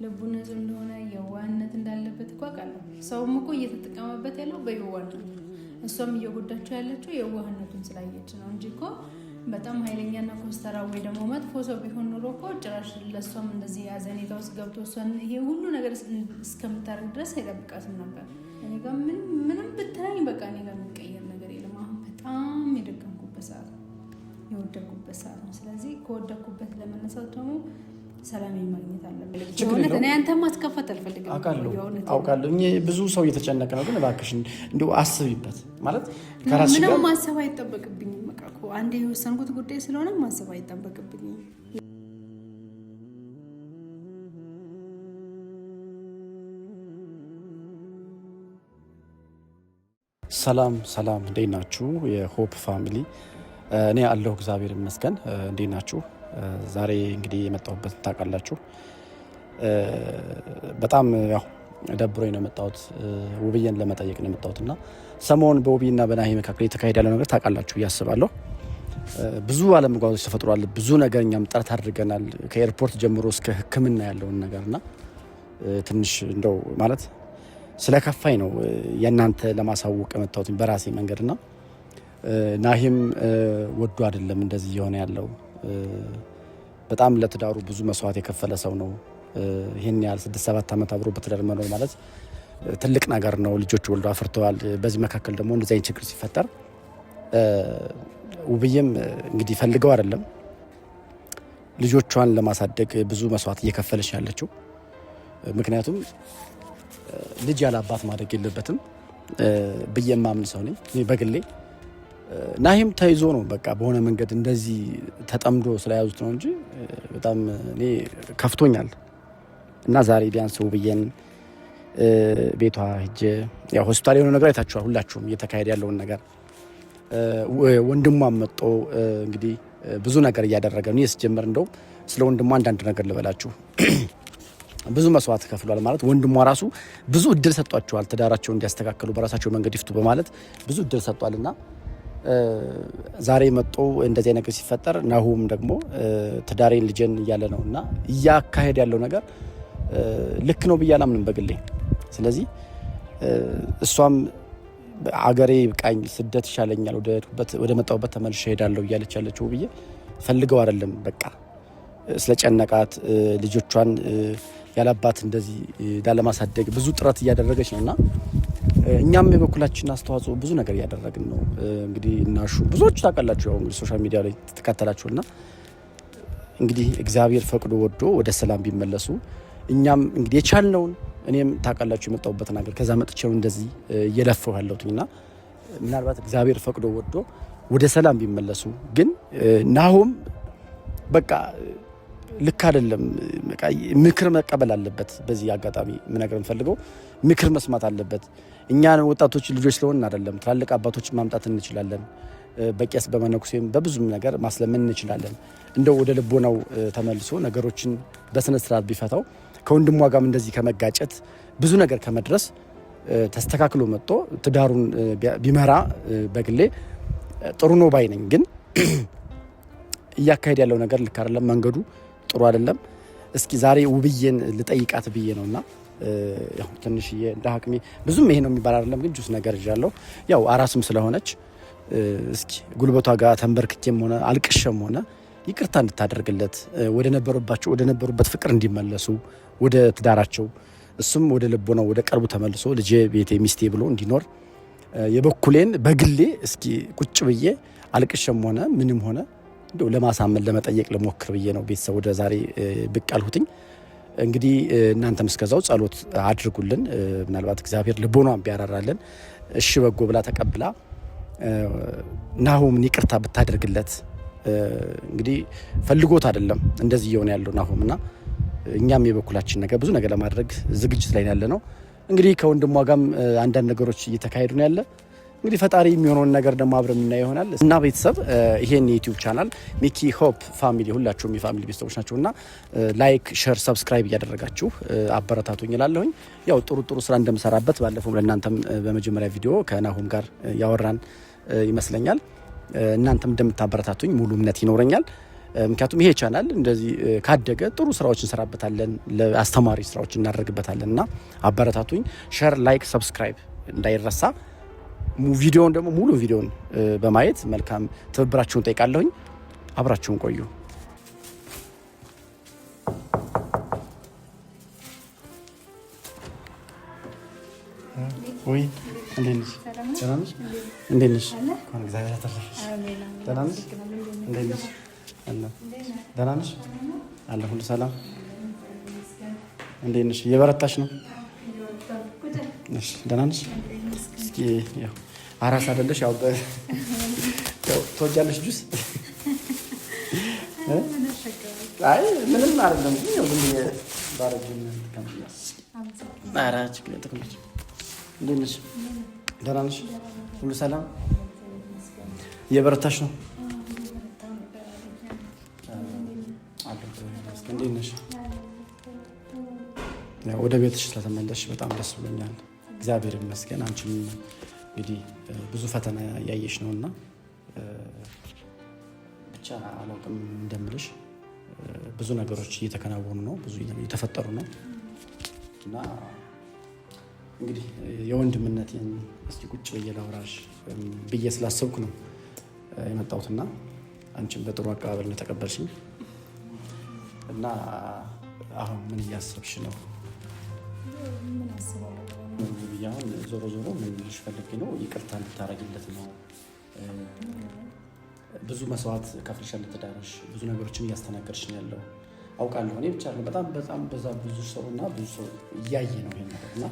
ልቡን ንጹህ እንደሆነ የዋህነት እንዳለበት እኮ አውቃለሁ። ሰውም እኮ እየተጠቀመበት ያለው በየዋህነት ነው። እሷም እየጎዳቸው ያለችው የዋህነቱን ስላየች ነው እንጂ እኮ በጣም ኃይለኛና ኮስተራ ወይ ደግሞ መጥፎ ሰው ቢሆን ኑሮ እኮ ጭራሽ ለእሷም እንደዚህ ያዘኔታ ውስጥ ገብቶ እሷን ይሄ ሁሉ ነገር እስከምታደርግ ድረስ አይጠብቃትም ነበር። እኔ ጋር ምንም ብትለኝ በቃ እኔ ጋር የሚቀየር ነገር የለም። አሁን በጣም የደከምኩበት ሰዓት ነው፣ የወደኩበት ሰዓት ነው። ስለዚህ ከወደኩበት ለመነሳት ደግሞ ሰላም ማግኘት አለበት። እኔ አንተ ማስከፋት አልፈልግም። አውቃለሁ ብዙ ሰው እየተጨነቀ ነው፣ ግን እባክሽ እንዲሁ አስቢበት። ማለት ከራስሽ ጋር ምንም ማሰብ አይጠበቅብኝም። በቃ እኮ አንዴ የወሰንኩት ጉዳይ ስለሆነ ማሰብ አይጠበቅብኝም። ሰላም ሰላም፣ እንዴት ናችሁ የሆፕ ፋሚሊ? እኔ አለሁ እግዚአብሔር ይመስገን። እንዴት ናችሁ? ዛሬ እንግዲህ የመጣሁበት ታውቃላችሁ፣ በጣም ያው ደብሮኝ ነው የመጣሁት። ውብዬን ለመጠየቅ ነው የመጣሁትና ሰሞኑን በውብዬና በናሂ መካከል የተካሄደ ያለው ነገር ታውቃላችሁ እያስባለሁ። ብዙ አለመግባባቶች ተፈጥሯል። ብዙ ነገር እኛም ጥረት አድርገናል፣ ከኤርፖርት ጀምሮ እስከ ሕክምና ያለውን ነገርና ትንሽ እንደው ማለት ስለከፋኝ ነው የእናንተ ለማሳወቅ የመጣሁት በራሴ መንገድና ናሂም ወዶ አይደለም እንደዚህ የሆነ ያለው። በጣም ለትዳሩ ብዙ መስዋዕት የከፈለ ሰው ነው። ይሄን ያህል 6-7 ዓመት አብሮ በትዳር መኖር ማለት ትልቅ ነገር ነው። ልጆች ወልዶ አፍርተዋል። በዚህ መካከል ደግሞ እንደዚህ አይነት ችግር ሲፈጠር ውብዬም እንግዲህ ፈልገው አይደለም ልጆቿን ለማሳደግ ብዙ መስዋዕት እየከፈለች ያለችው። ምክንያቱም ልጅ ያለ አባት ማደግ የለበትም ብዬ የማምን ሰው ነኝ እኔ በግሌ። ናሂም ተይዞ ነው በቃ በሆነ መንገድ እንደዚህ ተጠምዶ ስለያዙት ነው እንጂ በጣም እኔ ከፍቶኛል። እና ዛሬ ቢያንስ ውብዬን ቤቷ ሂጄ ያው ሆስፒታል የሆነ ነገር አይታችኋል ሁላችሁም እየተካሄደ ያለውን ነገር። ወንድሟም መጥቶ እንግዲህ ብዙ ነገር እያደረገ ነው። ሲጀምር እንደው ስለ ወንድሟ አንዳንድ ነገር ልበላችሁ። ብዙ መስዋዕት ከፍሏል ማለት ወንድሟ ራሱ ብዙ እድል ሰጧቸዋል፣ ትዳራቸውን እንዲያስተካክሉ በራሳቸው መንገድ ይፍቱ በማለት ብዙ እድል ሰጧልና ዛሬ መጥቶ እንደዚህ ነገር ሲፈጠር ናሁም ደግሞ ትዳሬን ልጄን እያለ ነውና እያካሄድ ያለው ነገር ልክ ነው ብዬ አላምንም በግሌ። ስለዚህ እሷም አገሬ ቃኝ ስደት ይሻለኛል ወደ መጣሁበት ተመልሼ ሄዳለሁ እያለች ያለችው ብዬ ፈልገው አይደለም በቃ ስለጨነቃት ልጆቿን ያላባት እንደዚህ ላለማሳደግ ብዙ ጥረት እያደረገች ነውና እኛም የበኩላችን አስተዋጽኦ ብዙ ነገር እያደረግን ነው። እንግዲህ እናሹ ብዙዎች ታውቃላችሁ፣ ያው እንግዲህ ሶሻል ሚዲያ ላይ ተከታተላችሁና እንግዲህ እግዚአብሔር ፈቅዶ ወዶ ወደ ሰላም ቢመለሱ እኛም እንግዲህ የቻልነውን እኔም ታውቃላችሁ የመጣሁበት ነገር ከዛ መጥቼው እንደዚህ እየለፈው ያለሁትና ምናልባት እግዚአብሔር ፈቅዶ ወዶ ወደ ሰላም ቢመለሱ ግን ናሁም በቃ ልክ አይደለም። በቃ ምክር መቀበል አለበት። በዚህ አጋጣሚ ምነገር እንፈልገው ምክር መስማት አለበት። እኛ ወጣቶች ልጆች ስለሆንን አይደለም፣ ትላልቅ አባቶች ማምጣት እንችላለን። በቄስ በመነኩሴም በብዙም ነገር ማስለመን እንችላለን። እንደው ወደ ልቦናው ተመልሶ ነገሮችን በስነ ስርዓት ቢፈታው ከወንድሟ ጋርም እንደዚህ ከመጋጨት ብዙ ነገር ከመድረስ ተስተካክሎ መጥቶ ትዳሩን ቢመራ በግሌ ጥሩ ነው ባይ ነኝ። ግን እያካሄድ ያለው ነገር ልክ አይደለም፣ መንገዱ ጥሩ አይደለም። እስኪ ዛሬ ውብዬን ልጠይቃት ብዬ ነውና ያው ትንሽዬ እንደ አቅሜ ብዙም ይሄ ነው የሚባል አይደለም፣ ግን ጁስ ነገር ይዣለሁ። ያው አራስም ስለሆነች እስኪ ጉልበቷ ጋር ተንበርክቼም ሆነ አልቅሸም ሆነ ይቅርታ እንድታደርግለት ወደ ነበሩበት ፍቅር እንዲመለሱ ወደ ትዳራቸው እሱም ወደ ልቦናው ወደ ቀርቡ ተመልሶ ልጄ ቤቴ ሚስቴ ብሎ እንዲኖር የበኩሌን በግሌ እስኪ ቁጭ ብዬ አልቅሸም ሆነ ምንም ሆነ እንደው ለማሳመን ለመጠየቅ ለሞክር ብዬ ነው ቤተሰብ ወደ ዛሬ ብቅ ያልሁትኝ። እንግዲህ እናንተም እስከዛው ጸሎት አድርጉልን። ምናልባት እግዚአብሔር ልቦናን ቢያራራልን እሺ በጎ ብላ ተቀብላ ናሁምን ይቅርታ ብታደርግለት። እንግዲህ ፈልጎት አይደለም እንደዚህ እየሆነ ያለው ናሁምና እኛም የበኩላችን ነገር ብዙ ነገር ለማድረግ ዝግጅት ላይ ያለ ነው። እንግዲህ ከወንድሟ ጋርም አንዳንድ ነገሮች እየተካሄዱ ነው ያለ። እንግዲህ ፈጣሪ የሚሆነውን ነገር ደግሞ አብረን እናየው ይሆናል። እና ቤተሰብ ይሄን የዩቲዩብ ቻናል ሚኪ ሆፕ ፋሚሊ ሁላችሁም የፋሚሊ ቤተሰቦች ናቸውና ላይክ፣ ሼር፣ ሰብስክራይብ እያደረጋችሁ አበረታቱኝ እላለሁኝ። ያው ጥሩ ስራ እንደምሰራበት ባለፈው ለእናንተም በመጀመሪያ ቪዲዮ ከናሁም ጋር ያወራን ይመስለኛል። እናንተም እንደምታበረታቱኝ ሙሉ እምነት ይኖረኛል። ምክንያቱም ይሄ ቻናል እንደዚህ ካደገ ጥሩ ስራዎች እንሰራበታለን፣ ለአስተማሪ ስራዎች እናደርግበታለን እና አበረታቱኝ። ሼር፣ ላይክ፣ ሰብስክራይብ እንዳይረሳ። ቪዲዮውን ደግሞ ሙሉ ቪዲዮውን በማየት መልካም ትብብራችሁን ጠይቃለሁኝ። አብራችሁን ቆዩ። ወይ እንዴት ነሽ? ሰላም ነሽ? እንዴት ነሽ? እግዚአብሔር ያተረፈሽ። ደህና ነሽ? እንዴት ነሽ? ደህና ነሽ? አለ ሁሉ ሰላም። እንዴት ነሽ? እየበረታሽ ነው? እሺ ደህና ነሽ? እስኪ ያው አራስ አይደለሽ? ያው ትወጃለሽ ጁስ? አይ ምንም አይደለም፣ ግን ያው ዝም ብዬ ባረጅም ተቀምጣለሽ። አራች ከተቀመጥሽ። እንዴት ነሽ? ደህና ነሽ? ሁሉ ሰላም? እየበረታሽ ነው? እንዴት ነሽ? ወደ ቤትሽ ስለተመለስሽ በጣም ደስ ብሎኛል። እግዚአብሔር ይመስገን። አንቺም እንግዲህ ብዙ ፈተና እያየሽ ነው እና ብቻ አላውቅም እንደምልሽ ብዙ ነገሮች እየተከናወኑ ነው፣ ብዙ እየተፈጠሩ ነው እና እንግዲህ የወንድምነቴን እስኪ ቁጭ ብዬ ላውራሽ ብዬ ስላሰብኩ ነው የመጣሁትና አንቺም በጥሩ አቀባበል ነው ተቀበልሽኝ እና አሁን ምን እያሰብሽ ነው? አሁን ዞሮ ዞሮ ምን ልልሽ ፈልጌ ነው፣ ይቅርታ እንድታረጊለት ነው። ብዙ መስዋዕት ከፍልሻል ለትዳርሽ፣ ብዙ ነገሮችን እያስተናገድሽ ነው ያለው አውቃለሁ። እኔ ብቻ ነው በጣም በዛ ብዙ ሰው እና ብዙ ሰው እያየ ነው ይሄን ነገር እና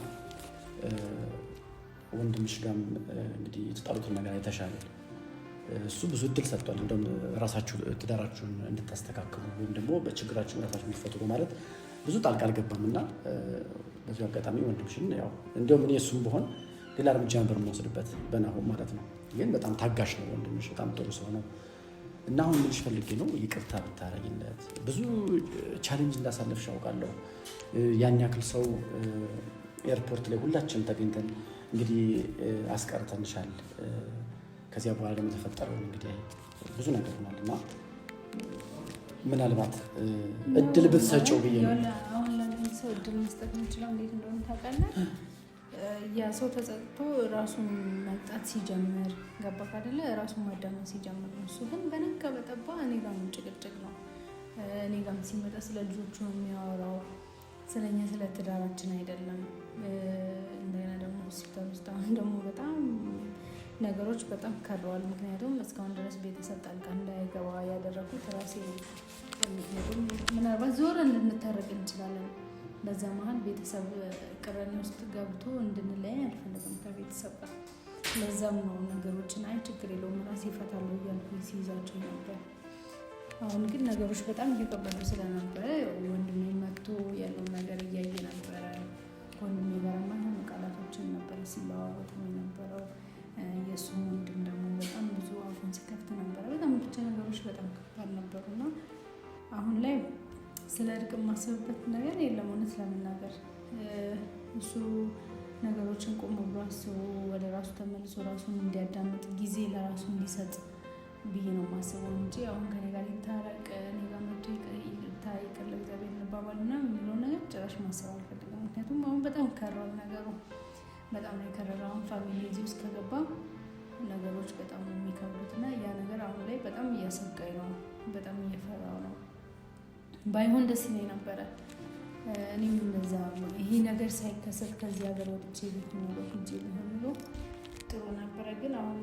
ወንድምሽ ጋርም እንግዲህ የተጣሉትን ነገር አይተሻል። እሱ ብዙ እድል ሰጥቷል። እንደውም ራሳችሁ ትዳራችሁን እንድታስተካክሉ ወይም ደግሞ በችግራችሁ ራሳችሁ እንድትፈቱ ማለት ብዙ ጣልቃ አልገባም እና በዚሁ አጋጣሚ ወንድምሽን ያው እንደውም እኔ እሱም ብሆን ሌላ እርምጃ ነበር የምወስድበት በናሆም ማለት ነው። ግን በጣም ታጋሽ ነው ወንድምሽ፣ በጣም ጥሩ ሰው ነው እና አሁን ልልሽ ፈልጌ ነው ይቅርታ ብታረጊለት። ብዙ ቻሌንጅ እንዳሳለፍሽ አውቃለሁ። ያን ያክል ሰው ኤርፖርት ላይ ሁላችንም ተገኝተን እንግዲህ አስቀርተንሻል። ከዚያ በኋላ ደግሞ የተፈጠረውን እንግዲህ ብዙ ነገር ሆኗል እና ምናልባት እድል ብትሰጪው ብዬ ነው። አሁን ለምን ሰው እድል መስጠት የምንችለው እንዴት እንደሆነ ታውቃለህ? ያ ሰው ተጸጽቶ ራሱን መምጣት ሲጀምር ገባክ አይደለ? ራሱን ማዳመጥ ሲጀምር ነው። እሱ ግን በነጋ በጠባ እኔ ጋር ነው ጭቅጭቅ ነው። እኔ ጋርም ሲመጣ ስለ ልጆቹ ነው የሚያወራው፣ ስለኛ ስለ ትዳራችን አይደለም። እንደገና ደግሞ ሆስፒታል ውስጥ አሁን ደግሞ በጣም ነገሮች በጣም ከረዋል። ምክንያቱም እስካሁን ድረስ ቤተሰብ ጣልቃ እንዳይገባ ያደረጉት ራሴ። ምክንያቱም ምናልባት ዞረን ልንታረቅ እንችላለን፣ በዛ መሀል ቤተሰብ ቅረኔ ውስጥ ገብቶ እንድንለያይ አልፈለግም ከቤተሰብ ጋር። ለዛም ነው ነገሮችን አይ ችግር የለውም ራሴ እፈታለሁ እያልኩ ሲይዛቸው ነበር። አሁን ግን ነገሮች በጣም እየከበዱ ስለነበረ ወንድሜ መጥቶ ያለውን ነገር እያየ ነበረ። ወንድሜ ጋር የማይሆኑ ቃላቶችን ነበር ሲለዋወጥ የነበረው። የእሱም ወንድም ደግሞ በጣም ብዙ አፉን ሲከፍት ነበረ። በጣም ብቻ ነገሮች በጣም ከባድ ነበሩና አሁን ላይ ስለ እርቅ የማስብበት ነገር የለም። እውነት ለመናገር እሱ ነገሮችን ቆም ብሎ አስቦ ወደ ራሱ ተመልሶ ራሱን እንዲያዳምጥ ጊዜ ለራሱ እንዲሰጥ ብዬ ነው የማስበው እንጂ አሁን ከኔ ጋር ይታረቅ፣ እኔ ጋር መጥቶ ይቅር ለእግዚአብሔር እንባባል እና የሚለው ነገር ጭራሽ ማሰብ አልፈልግም። ምክንያቱም አሁን በጣም ከረዋል ነገሩ፣ በጣም ነው የከረረው። አሁን ፋሚሊ እዚህ ውስጥ ከገባ ነገሮች በጣም ነው የሚከብዱት እና ያ ነገር አሁን ላይ በጣም እያሰጋኝ ነው፣ በጣም እየፈራው ነው። ባይሆን ደስ ይለኝ ነበረ። እኔም እንደዛ ይሄ ነገር ሳይከሰት ከዚህ ሀገር ወጥቼ ቤት ኖሮ እንጂ ቢሆን ጥሩ ነበረ። ግን አሁን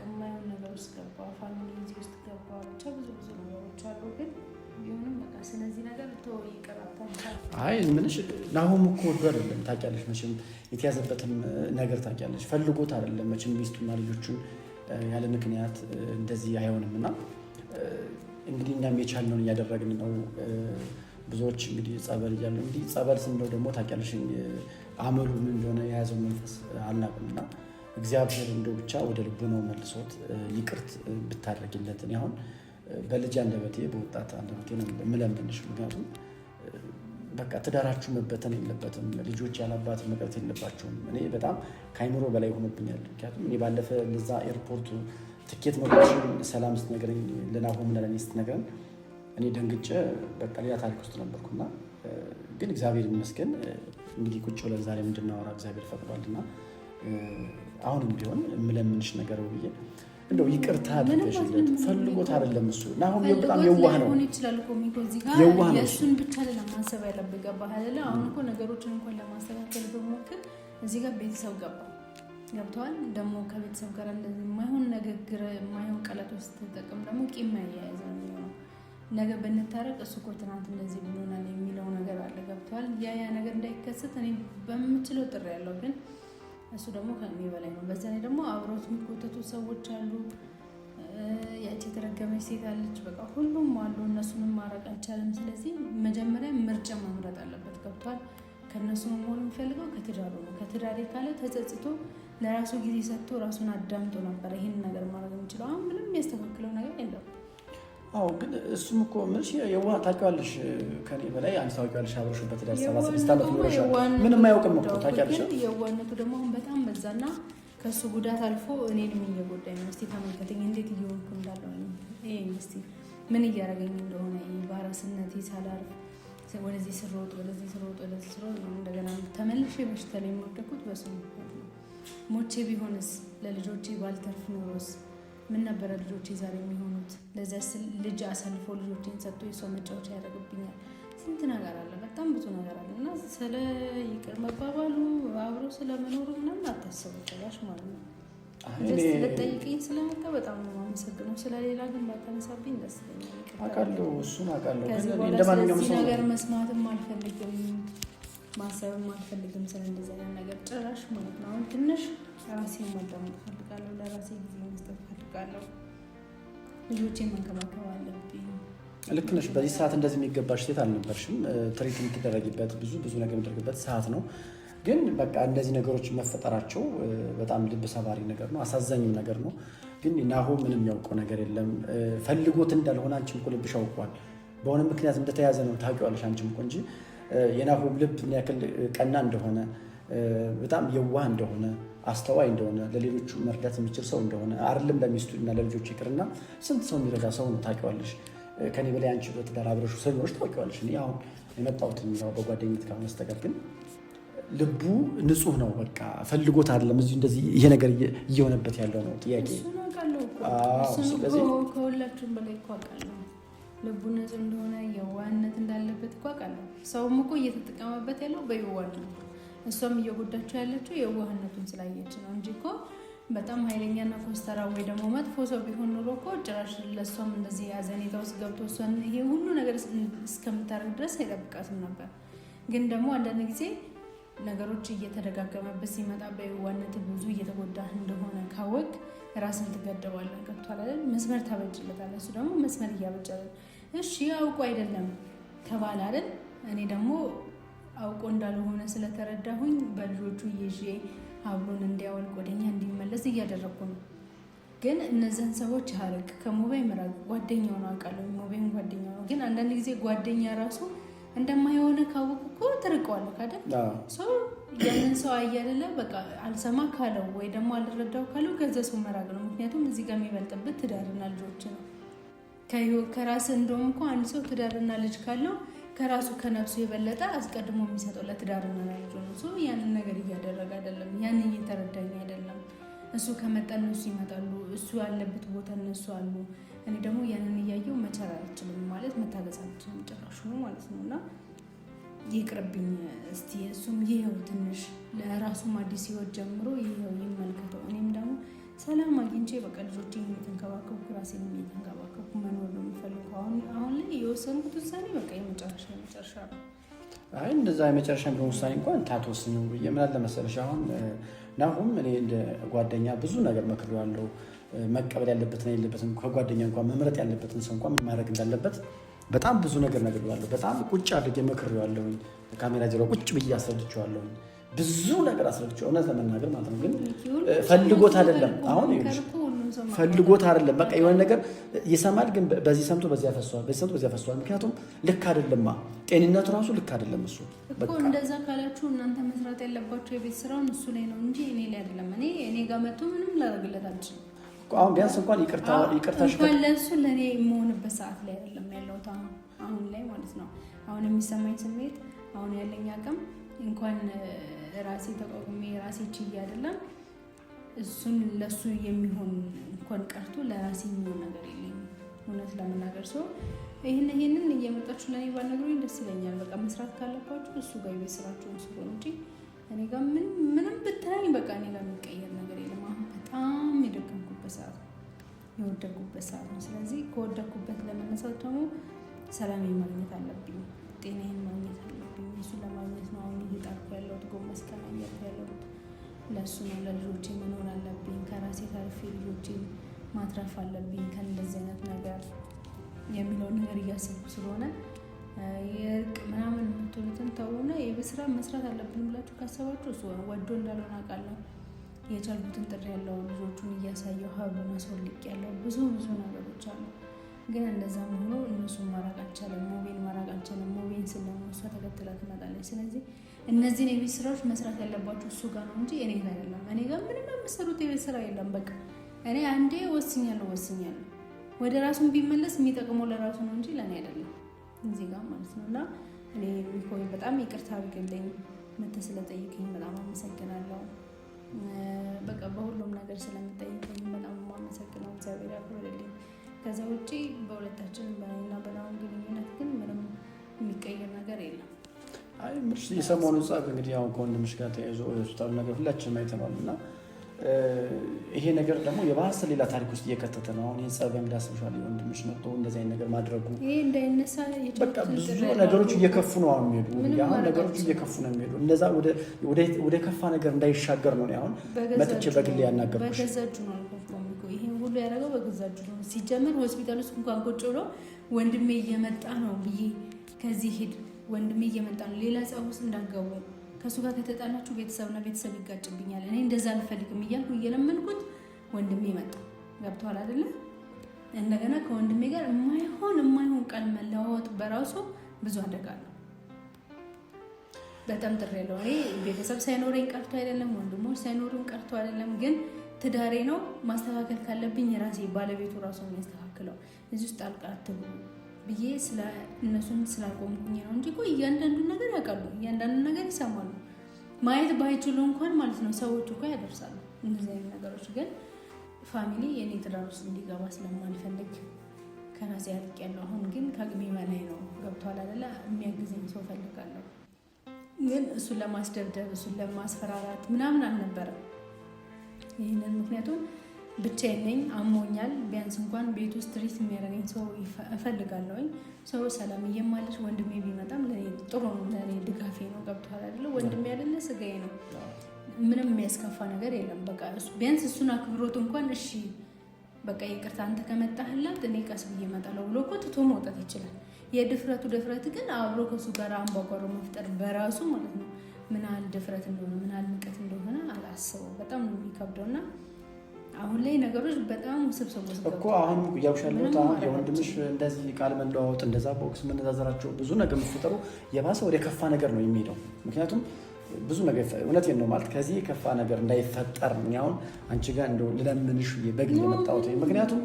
የማይሆን ነገር ውስጥ ገባ፣ ፋሚሊ እዚህ ውስጥ ገባ፣ ብቻ ብዙ ነገሮች አሉ። ግን ቢሆንም በቃ ስለዚህ ነገር ይቀራታል። አይ ምንሽ ናሆም እኮ ወዶ አይደለም ታውቂያለሽ። መቼም የተያዘበትም ነገር ታውቂያለሽ። ፈልጎት አይደለም መቼም ሚስቱና ልጆቹን ያለ ምክንያት እንደዚህ አይሆንም እና እንግዲህ እኛም የቻልነውን እያደረግን ነው። ብዙዎች እንግዲህ ጸበል እያሉ እንግዲህ ጸበል ስንለው ደግሞ ታውቂያለሽ አመሉ ምን እንደሆነ የያዘው መንፈስ አናውቅም እና እግዚአብሔር እንደው ብቻ ወደ ልቡ ነው መልሶት ይቅርት ብታደርጊለት። እኔ አሁን በልጅ አንደበቴ በወጣት አንደበቴ ነው የምለምንሽ። ምክንያቱም በቃ ትዳራችሁ መበተን የለበትም፣ ልጆች ያላባት መቅረት የለባቸውም። እኔ በጣም ከአይምሮ በላይ ሆኖብኛል። ምክንያቱም እኔ ባለፈ እዛ ኤርፖርቱ ትኬት መቁረጥሽን ሰላም ስትነግረኝ ለናሆም እና ለእኔ ስትነግረን እኔ ደንግጬ በቃ ሌላ ታሪክ ውስጥ ነበርኩና ግን እግዚአብሔር ይመስገን እንግዲህ ቁጭ ብለን ዛሬ እንድናወራ እግዚአብሔር ፈቅዷልና አሁንም ቢሆን የምለምንሽ ነገር ነው ብዬ እንደው ይቅርታ አድርገሽለት ፈልጎት አይደለም እሱ ናሁን በጣም የዋህ ነው ይችላል እኮ ሚኮ እዚህ ጋር የእሱን ብቻ ለማሰብ ያለብህ ገባህ አይደለ? አሁን እኮ ነገሮችን እንኳን ለማስተካከል በሞክር እዚህ ጋር ቤተሰብ ገብተዋል። ደግሞ ከቤተሰብ ጋር እንደዚህ የማይሆን ንግግር የማይሆን ቃላት ውስጥ ተጠቅም ደግሞ ቂም ያያያዝ ነው የሚሆነው። ነገ ብንታረቅ እሱ እኮ ትናንት እንደዚህ ብሎናል የሚለው ነገር አለ። ገብተዋል። ያ ነገር እንዳይከሰት እኔ በምችለው ጥሪ ያለው ግን እሱ ደግሞ ከእኔ በላይ ነው። በዛ ላይ ደግሞ አብሮት የሚቆጠቱ ሰዎች አሉ። ያቺ የተረገመች ሴት አለች። በቃ ሁሉም አሉ። እነሱንም ማረቅ አልቻለም። ስለዚህ መጀመሪያ ምርጫ መምረጥ አለበት። ገብቷል። ከእነሱ መሆን የሚፈልገው ከትዳሩ ነው። ከትዳሬ ካለ ተጸጽቶ ለራሱ ጊዜ ሰጥቶ ራሱን አዳምጦ ነበር ይህን ነገር ማድረግ የሚችለው። አሁን ምንም የሚያስተካክለው ነገር የለም። አዎ ግን እሱም እኮ ምንሽ የዋህ ታውቂዋለሽ፣ ከኔ በላይ አንቺ ታውቂዋለሽ። አብረሽ በትዳር 76 ዓመት ኖረሻል። ምንም አያውቅም እኮ ታውቂያለሽ። የዋህነቱ ደግሞ አሁን በጣም በዛና ከሱ ጉዳት አልፎ እኔንም እየጎዳኝ ነው። እስቲ ተመልከተኝ እንዴት እየሆንኩ እንዳለው ይሄ እስቲ ምን እያደረገኝ እንደሆነ ባራስነቴ ሳላርፍ ወደዚህ ስሮጥ ወደዚህ ስሮጥ እንደገና ተመልሼ በሽታ ላይ የምወደኩት በሱ ሞቼ ቢሆንስ ለልጆቼ ባልተርፍ ኖሮስ ምን ነበረ ልጆቼ ዛሬ የሚሆኑት? ለዚያ ልጅ አሳልፎ ልጆቼን ሰጥቶ የሰው መጫወቻ ያደርግብኛል። ስንት ነገር አለ፣ በጣም ብዙ ነገር አለ። እና ስለ ይቅር መባባሉ አብሮ ስለመኖሩ ምናምን አታስቡ ጭራሽ ማለት ነው። ስለጠይቀኝ ስለመጣ በጣም ነው የማመሰግነው። ስለሌላ ግን ባታነሳብኝ ደስ ይለኛል። አውቃለሁ፣ እሱን አውቃለሁ። ከዚህ በኋላ ስለዚህ ነገር መስማትም አልፈልግም፣ ማሰብም አልፈልግም። ስለ እንደዚህ አይነት ነገር ጭራሽ ማለት ነው። አሁን ትንሽ ራሴን ማዳመጥ እፈልጋለሁ፣ ለራሴ ጊዜ መስጠት እፈልጋለሁ። ልጆቼን መንከባከብ አለብኝ። ልክ ነሽ። በዚህ ሰዓት እንደዚህ የሚገባሽ ሴት አልነበርሽም። ትሪት የምትደረጊበት ብዙ ነገር የምትደረግበት ሰዓት ነው። ግን በቃ እንደዚህ ነገሮች መፈጠራቸው በጣም ልብ ሰባሪ ነገር ነው፣ አሳዛኝም ነገር ነው። ግን ናሁ ምንም ያውቀው ነገር የለም። ፈልጎት እንዳልሆነ አንቺም እኮ ልብሽ አውቋል። በሆነ ምክንያት እንደተያዘ ነው ታውቂዋለሽ አንቺም እኮ እንጂ የናሁ ልብ ምን ያክል ቀና እንደሆነ፣ በጣም የዋህ እንደሆነ፣ አስተዋይ እንደሆነ፣ ለሌሎቹ መርዳት የሚችል ሰው እንደሆነ አይደለም ለሚስቱ እና ለልጆቹ ይቅርና ስንት ሰው የሚረዳ ሰው ነው ታውቂዋለሽ። ከኔ በላይ አንቺ በትዳር አብረሹ ሰኞች ታውቂዋለሽ። እኔ አሁን የመጣሁት በጓደኝነት ካሁን በስተቀር ግን ልቡ ንጹህ ነው። በቃ ፈልጎት አይደለም እዚህ እንደዚህ ይሄ ነገር እየሆነበት ያለው ነው ጥያቄ። ስለዚህ ከሁላችሁም በላይ እኮ አውቃለሁ ልቡ ንጹህ እንደሆነ፣ የዋህነት እንዳለበት እኮ አውቃለሁ። ሰውም እኮ እየተጠቀመበት ያለው በየዋህነት ነው። እሷም እየጎዳቸው ያለችው የዋህነቱን ስላየች ነው እንጂ እኮ በጣም ኃይለኛና ኮስተራ ወይ ደግሞ መጥፎ ሰው ቢሆን ኑሮ እኮ ጭራሽ ለእሷም እንደዚህ አዘኔታ ውስጥ ገብቶ እሷን ይሄ ሁሉ ነገር እስከምታደርግ ድረስ አይጠብቃትም ነበር። ግን ደግሞ አንዳንድ ጊዜ ነገሮች እየተደጋገመበት ሲመጣ በየዋህነት ብዙ እየተጎዳ እንደሆነ ካወቅ ራስን ትገደባለህ። ገብቶሃል አይደል? መስመር ታበጅለታለህ። እሱ ደግሞ መስመር እያበጀለን እሺ አውቆ አይደለም ተባለ አይደል? እኔ ደግሞ አውቆ እንዳልሆነ ስለተረዳሁኝ በልጆቹ ይዤ አብሮን እንዲያወልቅ ወደኛ እንዲመለስ እያደረግኩ ነው። ግን እነዚያን ሰዎች ሀረግ ከሞባይል ምራቅ። ጓደኛው ነው አውቃለሁ፣ ሞባይል ጓደኛው ነው። ግን አንዳንድ ጊዜ ጓደኛ ራሱ እንደማይሆነ ካወቅ እኮ ትርቀዋለህ አይደል? ሰው ያንን ሰው አያለለ በቃ አልሰማ ካለው ወይ ደግሞ አልረዳው ካለው ከዛ ሰው መራቅ ነው። ምክንያቱም እዚህ ጋር የሚበልጥበት ትዳርና ልጆች ነው። ከራስ እንደውም እኮ አንድ ሰው ትዳርና ልጅ ካለው ከራሱ ከነፍሱ የበለጠ አስቀድሞ የሚሰጠው ለትዳርና ለልጁ ነው። ሰው ያንን ነገር እያደረገ አይደለም፣ ያን እየተረዳኝ አይደለም። እሱ ከመጣ እነሱ ይመጣሉ፣ እሱ ያለበት ቦታ እነሱ አሉ። እኔ ደግሞ ያንን እያየው መቻል አልችልም ማለት መታገዝ አልችልም ጭራሹ ነው ማለት ነው። እና ይቅርብኝ እስቲ እሱም ይሄው ትንሽ ለራሱም አዲስ ህይወት ጀምሮ ይሄው ይመልከተው። እኔም ደግሞ ሰላም አግኝቼ በቃ ልጆቼን እየተንከባከብኩ ራሴን እየተንከባከብኩ መኖር ነው የምፈልገው። አሁን ላይ የወሰንኩት ውሳኔ በቃ የመጨረሻ ነው። አይ እንደዛ የመጨረሻ ቢሆን ውሳኔ እንኳን ታትወስኝ ብዬ ምን አለ መሰለሽ፣ አሁን ናሁም እኔ እንደ ጓደኛ ብዙ ነገር መክሬዋለሁ። መቀበል ያለበትን የሌለበትን ከጓደኛ እንኳን መምረጥ ያለበትን ሰው እንኳን ምን ማድረግ እንዳለበት በጣም ብዙ ነገር ነግሬዋለሁ። በጣም ቁጭ አድርጌ መክሬዋለሁ። ካሜራ ጀርባ ቁጭ ብዬ አስረድቼዋለሁ። ብዙ ነገር አስረድቼው እውነት ለመናገር ማለት ነው። ግን ፈልጎት አይደለም። አሁን ፈልጎት አይደለም። በቃ የሆነ ነገር ይሰማል፣ ግን በዚህ ሰምቶ በዚህ ያፈሷል፣ በዚህ ሰምቶ በዚህ ያፈሷል። ምክንያቱም ልክ አይደለማ፣ ጤንነቱ ራሱ ልክ አይደለም። እሱ እኮ እንደዛ ካላችሁ እናንተ መስራት ያለባችሁ የቤት ስራውን እሱ ላይ ነው እንጂ እኔ ላይ አይደለም። እኔ ጋር መጥቶ ምንም ላደርግለት አልችልም አሁን ቢያንስ እንኳን ይቅርታሽ እንኳን ለእሱ ለእኔ የምሆንበት ሰዓት ላይ አይደለም ያለሁት አሁን ላይ ማለት ነው። አሁን የሚሰማኝ ስሜት አሁን ያለኝ አቅም እንኳን ራሴ ተቋቁሜ ራሴ ችዬ አይደለም እሱን ለእሱ የሚሆን እንኳን ቀርቶ ለራሴ የሚሆን ነገር የለኝም እውነት ለመናገር ሰው ይህንን እየመጣችሁ ለእኔ ባልነግሩኝ ደስ ይለኛል። በቃ መስራት ካለባችሁ እሱ ጋር የቤት ስራችሁን ስሩ እንጂ እኔ ጋር ምንም ብትለኝ በቃ እኔ ጋር የሚቀየር ነገር የለም። አሁን በጣም የደከምኩበት ሰዓት ነው፣ የወደቅኩበት ሰዓት ነው። ስለዚህ ከወደቅኩበት ለመነሳት ደግሞ ሰላሜን ማግኘት አለብኝ፣ ጤናዬን ማግኘት አለብኝ። እሱ ለማግኘት ነው አሁን እየጣርኩ ያለሁት፣ ጎንበስ ቀና እያልኩ ያለሁት ለእሱ ነው። ለልጆቼ መኖር አለብኝ፣ ከራሴ ታርፌ ልጆቼን ማትረፍ አለብኝ ከእንደዚህ አይነት ነገር የሚለውን ነገር እያሰብኩ ስለሆነ የእርቅ ምናምን የምትሉትን ተውና የቤት ስራ መስራት አለብን ብላችሁ ካሰባችሁ እሱ ወዶ እንዳልሆነ አውቃለሁ። የቻልኩትን ጥሪ ያለው ልጆቹን እያሳየው ሀብሉን አስወልቅ ያለው ብዙ ነገሮች አሉ። ግን እንደዛም ሆኖ እነሱን ማራቅ አልቻለም፣ ሞቤን ማራቅ አልቻለም። ሞቤን ስለሆነ እሷ ተከትላ ትመጣለች። ስለዚህ እነዚህን የቤት ስራዎች መስራት ያለባችሁ እሱ ጋር ነው እንጂ እኔ ጋር አይደለም። እኔ ጋር ምንም የምሰሩት የቤት ስራ የለም። በቃ እኔ አንዴ ወስኛለሁ። ወደ ራሱን ቢመለስ የሚጠቅመው ለራሱ ነው እንጂ ለእኔ አይደለም እዚህ ጋር ማለት ነው። እና እኔ ሚኮይ በጣም ይቅርታ አድርግልኝ፣ መተህ ስለጠይቀኝ በጣም አመሰግናለሁ። በቃ በሁሉም ነገር ስለምጠይቀኝ በጣም የማመሰግነው፣ እግዚአብሔር ያክብርልኝ። ከዛ ውጭ በሁለታችን በእኔና በናሁን ግንኙነት ግን ምንም የሚቀየር ነገር የለም። አይ የሰሞኑን ጸብ እንግዲህ አሁን ከወንድምሽ ጋር ተያይዞ የሆስፒታሉ ነገር ሁላችንም አይተናል እና ይሄ ነገር ደግሞ የባሰ ሌላ ታሪክ ውስጥ እየከተተ ነው። አሁን የጸብ እንዳስብሻል ወንድምሽ መጥቶ እንደዚህ አይነት ነገር ማድረጉ ይሄ እንዳይነሳ በቃ ብዙ ነገሮች እየከፉ ነው አሁን የሚሄዱ አሁን ነገሮች እየከፉ ነው የሚሄዱ። እንደዛ ወደ ከፋ ነገር እንዳይሻገር ነው አሁን መጥቼ በግል ያናገርኩሽ። በገዛ እጁ ነው አልቆምኩ። ይሄን ሁሉ ያደረገው በገዛ እጁ ነው። ሲጀመር ሆስፒታል ውስጥ እንኳን ቁጭ ብሎ ወንድሜ እየመጣ ነው ብዬ ከዚህ ሄድ ወንድሜ እየመጣ ነው ሌላ ጸብ ውስጥ እንዳገቡ ከሱ ጋር ከተጣላችሁ ቤተሰብና ቤተሰብ ይጋጭብኛል፣ እኔ እንደዛ አልፈልግም እያልኩ እየለመንኩት ወንድሜ መጣ። ገብቶሃል አይደለ? እንደገና ከወንድሜ ጋር የማይሆን ቃል መለዋወጥ በራሱ ብዙ አደጋ ነው። በጣም ጥሬ ነው። እኔ ቤተሰብ ሳይኖረኝ ቀርቶ አይደለም፣ ወንድሞች ሳይኖሩኝ ቀርቶ አይደለም። ግን ትዳሬ ነው፣ ማስተካከል ካለብኝ ራሴ ባለቤቱ ራሱ ነው የሚያስተካክለው። እዚህ ውስጥ ጣልቃ አትግቡ ብዬ እነሱን ስላቆምኩኝ ነው እንጂ እኮ እያንዳንዱን ነገር ያውቃሉ፣ እያንዳንዱን ነገር ይሰማሉ። ማየት ባይችሉ እንኳን ማለት ነው ሰዎች እኮ ያደርሳሉ እንደዚህ አይነት ነገሮች። ግን ፋሚሊ የኔ ትዳር ውስጥ እንዲገባ ስለማልፈልግ ከራሴ ያልቅ ያለው አሁን ግን ከአቅሜ በላይ ነው። ገብቶሃል አይደለ? የሚያግዘኝ ሰው ፈልጋለሁ። ግን እሱን ለማስደብደብ እሱን ለማስፈራራት ምናምን አልነበረም ይህንን። ምክንያቱም ብቻዬን ነኝ፣ አሞኛል። ቢያንስ እንኳን ቤት ውስጥ ትሪት የሚያደርገኝ ሰው እፈልጋለሁኝ። ሰው ሰላም እየማለች ወንድሜ ቢመጣም ለእኔ ጥሩ ነው፣ ለእኔ ድጋፌ ነው። ገብቶሃል አይደለ? ወንድሜ አይደለ ስጋዬ ነው። ምንም የሚያስከፋ ነገር የለም። በቃ ቢያንስ እሱን አክብሮት እንኳን እሺ በቃ ይቅርታ አንተ ከመጣህላት እኔ ቀስ ብዬ እመጣለሁ ብሎ እኮ ትቶ መውጣት ይችላል። ድፍረት ግን አብሮ ከሱ ጋር አምባጓሮ መፍጠር በራሱ ማለት ነው ምን ያህል ድፍረት እንደሆነ ምን ያህል ንቀት እንደሆነ አላስበው። በጣም ነው የሚከብደውና አሁን ላይ ነገሮች በጣም ውስብስብ እኮ አሁን እያውሻለሁት አሁን የወንድምሽ እንደዚህ ቃል መለዋወጥ እንደዛ ቦክስ መነዛዘራቸው ብዙ ነገር መፈጠሩ የባሰ ወደ ከፋ ነገር ነው የሚሄደው። ምክንያቱም ብዙ ነገር እውነቴን ነው ማለት ከዚህ የከፋ ነገር እንዳይፈጠር አሁን አንቺ ጋር እንደው ልለምንሽ በግል የመጣሁት ምክንያቱም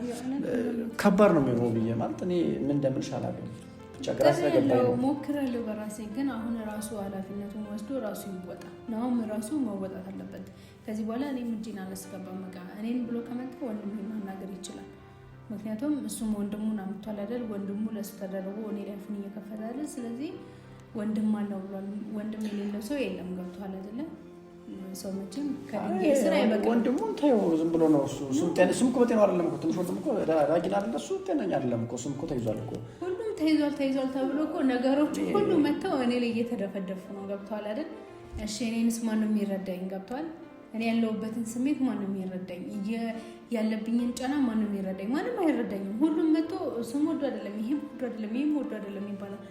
ከባድ ነው የሚሆነው ብዬ ማለት እኔ ምን እንደምልሽ አላውቅም። ብቻ ግራ ስለገባኝ ነው ሞክራለሁ በራሴ። ግን አሁን ራሱ ኃላፊነቱን ወስዶ ራሱ ይወጣ ነው ራሱ መወጣት አለበት። ከዚህ በኋላ እኔም እጄን አላስገባም። በቃ እኔን ብሎ ከመጣ ወንድሜ ማናገር ይችላል። ምክንያቱም እሱም ወንድሙን አምጥቷል አይደል? ወንድሙ ለሱ ተደርቦ እኔ ላይ አፉን እየከፈተ አይደል? ስለዚህ ወንድም አለው ብሏል። ወንድም የሌለው ሰው የለም። ገብቶሃል አይደለ? ሰው መቼም ከድንጋይ ስራ አይበቃም። ወንድሙን ተይው፣ ዝም ብሎ ነው እሱ እሱም እኮ በጤናው አይደለም እኮ ትንሽ ወንድም እኮ ዳጊን አይደለ? እሱ ጤነኛ አይደለም እኮ እሱም እኮ ተይዟል እኮ። ሁሉም ተይዟል ተብሎ እኮ ነገሮች ሁሉ መጥተው እኔ ላይ እየተደፈደፉ ነው። ገብቶሃል አይደል? እሺ እኔንስ ማነው የሚረዳኝ? ገብቶሃል? እኔ ያለሁበትን ስሜት ማንም የሚረዳኝ? ያለብኝን ጫና ማንም የሚረዳኝ? ማንም አይረዳኝም። ሁሉም መጥቶ እሱም ወዶ አይደለም ይሄም ወዶ አይደለም ይባላል።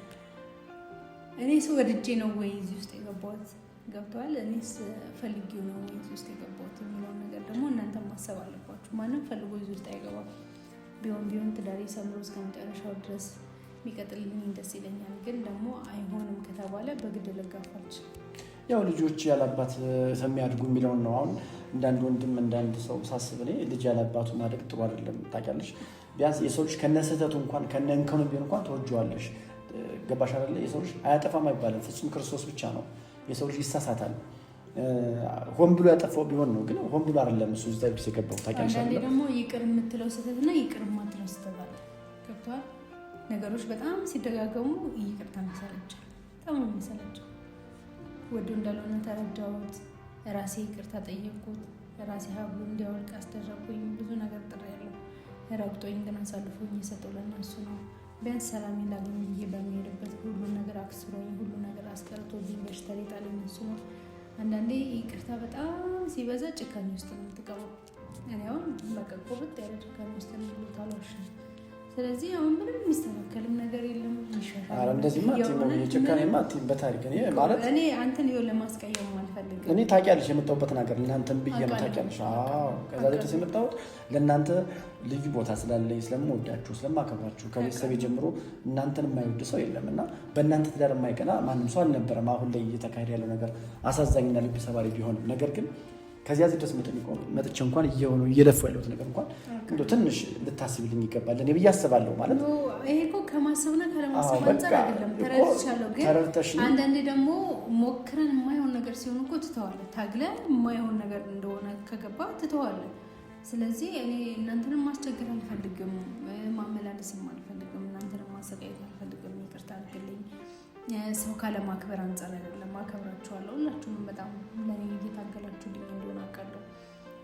እኔ ሰው ወድጄ ነው ወይ እዚህ ውስጥ የገባሁት? ገብቶሃል? እኔስ ፈልጌው ነው ወይ እዚህ ውስጥ የገባሁት የሚለውን ነገር ደግሞ እናንተ ማሰብ አለባችሁ። ማንም ፈልጎ እዚህ ውስጥ አይገባም። ቢሆን ትዳሬ ሰምሮ እስከ መጨረሻው ድረስ የሚቀጥልልኝ ደስ ይለኛል። ግን ደግሞ አይሆንም ከተባለ በግድ ልጋፋች ያው ልጆች ያላባት የሚያድጉ የሚለውን ነው። አሁን እንዳንድ ወንድም እንዳንድ ሰው ሳስብ እኔ ልጅ ያለአባቱ ማደግ ጥሩ አይደለም። ታውቂያለሽ፣ ቢያንስ የሰው ልጅ ከነስህተቱ እንኳን ከነንከኑ ቢሆን እንኳን ተወጂዋለሽ። ገባሽ አይደለ? የሰው ልጅ አያጠፋም አይባልም። ፍጹም ክርስቶስ ብቻ ነው። የሰው ልጅ ይሳሳታል። ሆን ብሎ ያጠፋው ቢሆን ነው፣ ግን ሆን ብሎ አይደለም እሱ እዛ ቢስ የገባው። ታውቂያለሽ አይደል? ደግሞ ይቅር የምትለው ስህተትና ይቅር የማትለው ስህተት አለ። ገብቶሃል? ነገሮች በጣም ሲደጋገሙ ይቅርታ መሰለቻል። በጣም መሰለቻል። ወዶ እንዳልሆነ ተረዳሁት። ራሴ ይቅርታ ጠየቅኩት። ራሴ ሀብሉ እንዲያወልቅ አስደረጉኝ። ብዙ ነገር ጥሬያለሁ። ረግጦኝ ግን አሳልፎኝ የሰጠው ለእነሱ ነው። ቢያንስ ሰላም ላገኝ ብዬ በሚሄድበት ሁሉ ነገር አክስሮኝ ሁሉ ነገር አስቀርቶብኝ በሽታ ጣለኝ እነሱ ነው። አንዳንዴ ይቅርታ በጣም ሲበዛ ጭካኔ ውስጥ ነው የምትገባው። እኔ አሁን በቃ ቁርጥ ያለ ጭካኔ ውስጥ ነው ታሏሽን። ስለዚህ አሁን ምንም የሚስተካከልም ነገር የለም። ይሻሻል እንደዚህ ጭካኔ ማቲም በታሪክ እኔ ማለት እኔ አንተን ይኸው ለማስቀየም አልፈልግም። እኔ ታውቂያለሽ የመጣሁበት ነገር እናንተን ብዬ ነው ታውቂያለሽ። ከዛ ድረስ የመጣሁት ለእናንተ ልዩ ቦታ ስላለኝ ስለምወዳችሁ ስለማከብራችሁ ከቤተሰቤ ጀምሮ እናንተን የማይወድ ሰው የለም እና በእናንተ ትዳር የማይቀና ማንም ሰው አልነበረም። አሁን ላይ እየተካሄደ ያለው ነገር አሳዛኝና ልብ ሰባሪ ቢሆንም ነገር ግን ከዚያ ድረስ መጥቼ እንኳን እየሆኑ እየለፉ ያለሁት ነገር እንኳን እንደው ትንሽ ልታስብልኝ ይገባል እኔ ብዬ አስባለሁ። ማለት ይሄ እኮ ከማሰብና ካለማሰብ አንፃር አይደለም፣ ተረድቻለሁ። ግን አንዳንዴ ደግሞ ሞክረን የማይሆን ነገር ሲሆን እኮ ትተዋለህ። ታግለን የማይሆን ነገር እንደሆነ ከገባ ትተዋለህ። ስለዚህ እኔ እናንተንም ማስቸገር አልፈልግም፣ ማመላለስም አልፈልግም፣ እናንተንም ማሰቃየት አልፈልግም። ይቅርታ አድርግልኝ። ሰው ካለማክበር አንፃር አይደለም፣ አከብራችኋለሁ። ሁላችሁንም በጣም ለእኔ እየታገላችሁልኝ እንደሆነ አውቃለሁ።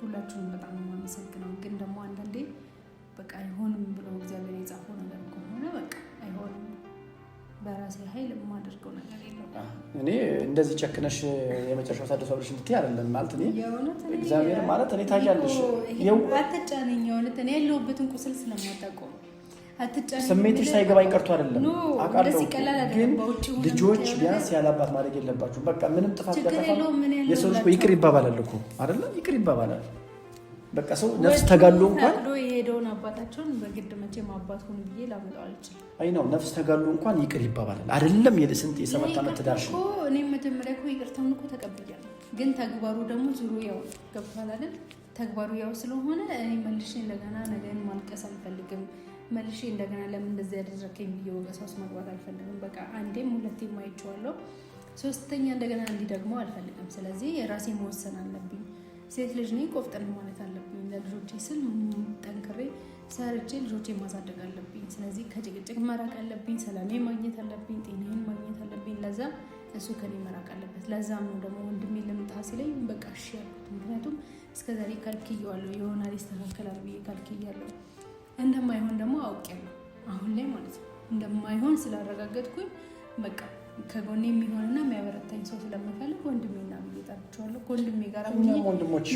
ሁላችሁንም በጣም የማመሰግነው። ግን ደግሞ አንዳንዴ በቃ አይሆንም ብሎ እግዚአብሔር የጻፈው ነገር ከሆነ በቃ አይሆንም። በራሴ ኃይል የማደርገው ነገር የለም። እኔ እንደዚህ ጨክነሽ የመጨረሻው ታደሰ ብለሽ እንድትይ አይደለም ማለት እኔ እግዚአብሔር ማለት እኔ ታያለሽ አትጫነኝ። የእውነት እኔ ያለሁበትን ቁስል ስለማታውቀው ስሜትሽ ሳይገባኝ ቀርቶ አይደለም አውቃለሁ። ግን ልጆች ቢያንስ ያላባት ማድረግ የለባችሁም። በቃ ምንም ጥፋት ያጠፋ የሰው ልጅ ይቅር ይባባላል እኮ አይደለም? ይቅር ይባባላል። በቃ ሰው ነፍስ ተጋድሎ እንኳን የሄደውን አባታቸውን በግድ መቼም አባት ሆኑ ብዬ ላመጣው አልችልም። አይ ነው ነፍስ ተጋድሎ እንኳን ይቅር ይባባላል አይደለም? የስንት የ7 ዓመት ትዳርሽ እኮ እኔም መጀመሪያ እኮ ይቅርታውን እኮ ተቀብያለሁ። ግን ተግባሩ ደግሞ ዙሩ ያው ገብቷል አይደል? ተግባሩ ያው ስለሆነ እኔ መልሼ እንደገና ነገን ማልቀስ አልፈልግም። መልሼ እንደገና ለምን እንደዚህ ያደረከኝ ብዬ ወቀሳ ውስጥ መግባት አልፈልግም። በቃ አንዴም ሁለቴም አይቼዋለሁ። ሶስተኛ እንደገና እንዲደግመው አልፈልግም። ስለዚህ የራሴ መወሰን አለብኝ። ሴት ልጅ ነኝ፣ ቆፍጠን ማለት አለብኝ። ለልጆቼ ስል ጠንክሬ ሰርቼ ልጆቼ ማሳደግ አለብኝ። ስለዚህ ከጭቅጭቅ መራቅ አለብኝ። ሰላሜ ማግኘት አለብኝ። ጤናዬን ማግኘት አለብኝ። ለዛ እሱ ከኔ መራቅ አለበት። ለዛም ነው ደግሞ ወንድሜ ልምጣ ሲለኝ በቃ እሺ ያልኩት። ምክንያቱም እስከዛሬ ካልክዬዋለሁ፣ ይሆናል ይስተካከላል ብዬ ካልክያለሁ። እንደማይሆን ደግሞ አውቄያለሁ። አሁን ላይ ማለት ነው እንደማይሆን ስላረጋገጥኩኝ በቃ ከጎኔ የሚሆንና የሚያበረታኝ ሰው ስለምፈልግ ወንድሜና ብዬ ጠርቼዋለሁ። ከወንድሜ ጋር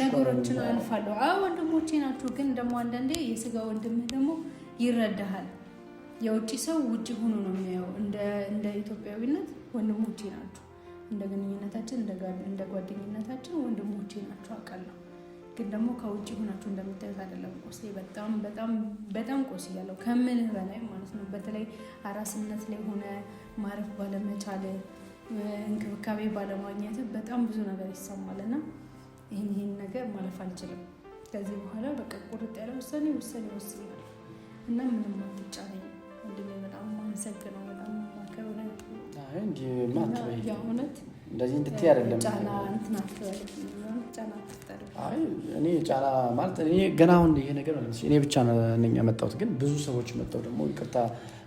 ነገሮችን አልፋለሁ። ወንድሞቼ ናቸው። ግን ደግሞ አንዳንዴ የስጋ ወንድምህ ደግሞ ይረዳሃል። የውጭ ሰው ውጭ ሆኖ ነው የሚያየው። እንደ ኢትዮጵያዊነት ወንድሞቼ ናቸው። እንደ ግንኙነታችን እንደ ጓደኝነታችን ወንድሞቼ ናቸው አውቃለሁ። ግን ደግሞ ከውጭ ሆናችሁ እንደምታዩት አይደለም። ቆስሌ በጣም በጣም በጣም ቆስያለሁ ከምልህ በላይ ማለት ነው። በተለይ አራስነት ላይ ሆነ ማረፍ ባለመቻል፣ እንክብካቤ ባለማግኘት በጣም ብዙ ነገር ይሰማል እና ይህን ነገር ማለፍ አልችልም። ከዚህ በኋላ በቃ ቁርጥ ያለ ውሳኔ ወስኛለሁ እና ምንም አትጫነኝ። ወንድሜ በጣም የማመሰግነው በጣም ማከብረ የእውነት እንደዚህ እንድትይ አይደለም ጫና እንትን አትበለኝ። ጫና አትጠር። እኔ ጫና ማለት እኔ ገና አሁን ይሄ ነገር ማለት እኔ ብቻ ነኝ የመጣሁት፣ ግን ብዙ ሰዎች መጣው ደግሞ ይቅርታ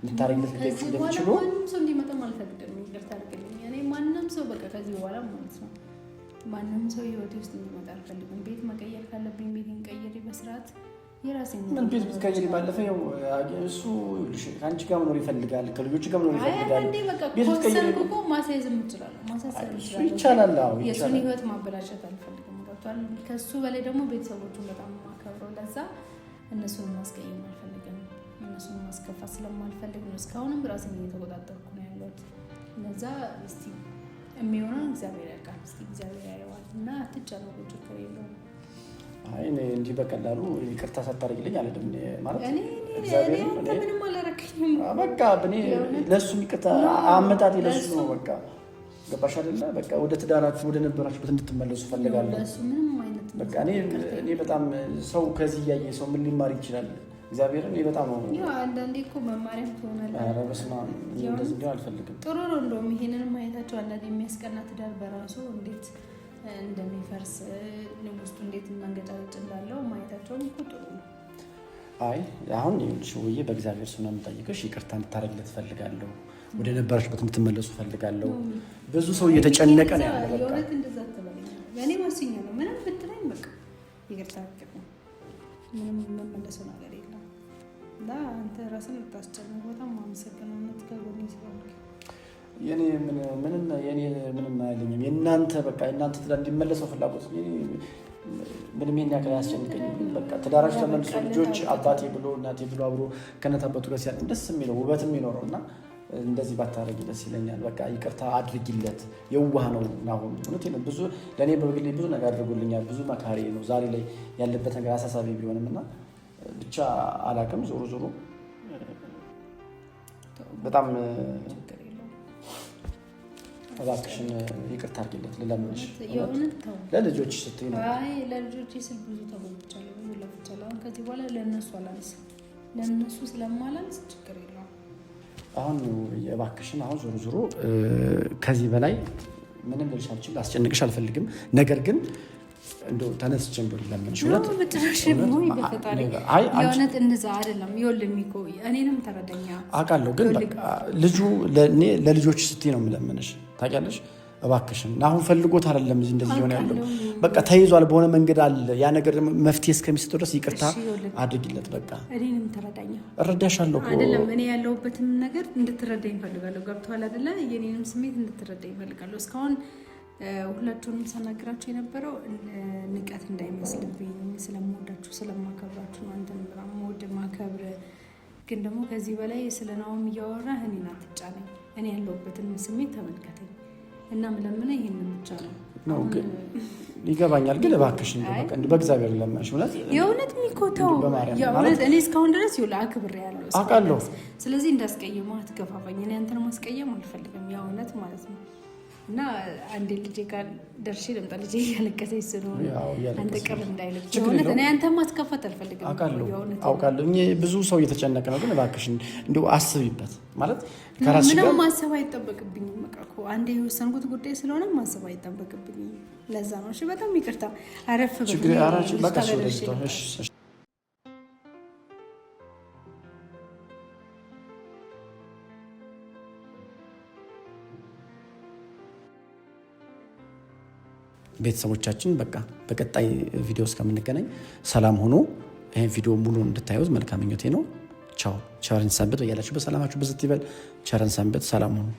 እንድታረግለት ልትጠይቁ እንደሚችሉ ማንም ሰው እንዲመጣ አልፈልግም። ይቅርታ አድርግልኝ። እኔ ማንም ሰው በቃ ከዚህ በኋላ ማለት ነው ማንም ሰው ህይወቴ ውስጥ እንዲመጣ አልፈልግም። ቤት መቀየር ካለብኝ ቤቴን ቀይሬ በስርዓት የራሴን ምን ቤት ብትቀይሪ ባለፈ ያው እሱ ከአንቺ ጋር መኖር ይፈልጋል፣ ከልጆች ጋር መኖር ይፈልጋል። ቤት ብትቀይሪ እኮ ማሳየዝም እችላለሁ፣ ማሳሰብ እችላለሁ። ይቻላል። የእሱን ህይወት ማበላሸት አልፈልግም። ገብቷል። ከሱ በላይ ደግሞ ቤተሰቦቹን በጣም የማከብረው፣ ለዛ እነሱን ማስቀየም አልፈልግም። እነሱን ማስከፋት ስለማልፈልግ ነው እስካሁንም ራሴን እየተቆጣጠርኩ ነው ያለሁት። ለዛ እስቲ የሚሆነው እግዚአብሔር ያውቃል። እስቲ እግዚአብሔር ያየዋል እና አትጨነቁ፣ ችግር የለውም። አይ እኔ እንዲህ በቀላሉ ይቅርታ ሳታደርግልኝ አልሄድም ማለት እግዚአብሔር ምንም አላረከኝም። በቃ እኔ ለሱ ይቅርታ አመጣጤ ለሱ ነው። በቃ ገባሽ አይደለ? በቃ ወደ ትዳራችሁ ወደ ነበራችሁበት እንድትመለሱ ፈልጋለሁ። ለሱ ምንም አይነት በቃ እኔ በጣም ሰው ከዚህ እያየ ሰው ምን ሊማር ይችላል? እግዚአብሔር እኔ በጣም ነው ያው አንዳንዴ እኮ መማሪያም ትሆናለህ። ኧረ በስመ አብ እንደዚህ እንዲህ አልፈልግም። ጥሩ ነው እንደውም ይሄንን ማየታቸው አንዳንዴ የሚያስቀና ትዳር በራሱ እንዴት እንደሚፈርስ ውስጡ እንዴት መንገጫገጭ እንዳለው ማየታቸውም እኮ ጥሩ ነው። አይ አሁን ሽውዬ በእግዚአብሔር ስም ነው የምጠይቅሽ፣ ይቅርታ እንድታደርግለት እፈልጋለሁ። ወደ ነበረችበት እንድትመለሱ እፈልጋለሁ። ብዙ ሰው እየተጨነቀ ነው ያለው። የእውነት እንደዛ አትበለኝ። እኔ ወስኛለሁ። ምንም ብትለኝ በቃ ይቅርታ ነው። ምንም የምመለሰው ነገር የለም እና አንተ ራስን ልታስጨንቅ በጣም አመሰግናለሁ። እውነት ከጎኔ ስለሆንክ የኔ ምንም አይለኝም። የእናንተ በቃ የእናንተ ትዳር እንዲመለሰው ፍላጎት ምንም ይሄን ያክል አያስጨንቀኝም። ግን በቃ ትዳራችሁ ተመልሶ ልጆች አባቴ ብሎ እናቴ ብሎ አብሮ ከእናት አባቱ ጋር ሲያልቅ ደስ የሚለው ውበት የሚኖረው እና እንደዚህ ባታረጊ ደስ ይለኛል። በቃ ይቅርታ አድርጊለት። የዋህ ነው አሁን እውነት ነው። ብዙ ለእኔ በግሌ ብዙ ነገር አድርጎልኛል። ብዙ መካሪ ነው። ዛሬ ላይ ያለበት ነገር አሳሳቢ ቢሆንም እና ብቻ አላውቅም። ዞሮ ዞሮ በጣም እባክሽን ይቅርታ አድርጊለት ልለምንሽ። ለልጆች ስትይ ነው። አይ ለልጆች ስል ብዙ ተጎድቻለሁ፣ ብዙ ለፍቻለሁ። አሁን ከዚህ በኋላ ለእነሱ አላንስም። ለእነሱ ስለማላንስ ችግር የለውም። አሁን እባክሽን አሁን ዞሮ ዞሮ ከዚህ በላይ ምንም ልልሽ አልችልም፣ አስጨንቅሽ አልፈልግም። ነገር ግን እንደው ተነስቼ እንደው ለምንሽ እውነት የእውነት እንደዛ አይደለም። ይኸውልህ ሚኮ እኔንም ተረዳኛ አውቃለሁ፣ ግን ልጁ ለልጆች ስትይ ነው የምለምንሽ ታውቂያለሽ። እባክሽን አሁን ፈልጎት አይደለም እዚህ እንደዚህ ሆነ ያለው በቃ ተይዟል፣ በሆነ መንገድ አለ። ያ ነገር መፍትሄ እስከሚሰጠው ድረስ ይቅርታ አድርጊለት። በቃ እኔንም ተረዳኛ። እረዳሻለሁ እኮ አይደለም እኔ ያለሁበትን ነገር እንድትረዳኝ እፈልጋለሁ። ገብቶሃል አይደለ? የኔንም ስሜት እንድትረዳኝ እፈልጋለሁ። እስካሁን ሁላችሁንም ሳናግራችሁ የነበረው ንቀት እንዳይመስልብኝ ስለምወዳችሁ ስለማከብራችሁ ነው። አንተን በጣም ወድ ማከብር፣ ግን ደግሞ ከዚህ በላይ ስለ ናሆም እያወራህ እኔን አትጫነኝ። እኔ ያለሁበትን ስሜት ተመልከተኝ እና ምለምነ ይሄንን ብቻ ነው። ይገባኛል፣ ግን እባክሽ በእግዚአብሔር ለማሽ የእውነት የሚኮተው የእውነት እኔ እስካሁን ድረስ ይኸውልህ አክብሬያለሁ አውቃለሁ። ስለዚህ እንዳስቀየመው አትገፋፋኝ። እኔ አንተን ማስቀየም አልፈልግም የእውነት ማለት ነው። እና አንዴ ልጄ ጋር ደርሼ ልምጣ። ልጄ እያለቀሰች ስለሆነ አንተ ቅር እንዳይልህ የእውነት እኔ አንተን ማስከፋት አልፈልግም። አውቃለሁ ብዙ ሰው እየተጨነቀ ነው፣ ግን እባክሽን እንደው አስቢበት። ማለት ከራስሽ ጋር ምንም ማሰብ አይጠበቅብኝም። በቃ እኮ አንዴ የወሰንኩት ጉዳይ ስለሆነ ማሰብ አይጠበቅብኝም። ለዛ ነው። እሺ በጣም ይቅርታ። አረፍ በቃ ቤተሰቦቻችን በቃ በቀጣይ ቪዲዮ እስከምንገናኝ ሰላም ሆኖ ይሄን ቪዲዮ ሙሉ እንድታዩት መልካም ምኞቴ ነው። ቻው ቸርን ሰንብት። በያላችሁበት ሰላማችሁ ብዝት ይበል። ቸርን ሰንብት። ሰላም ሆኖ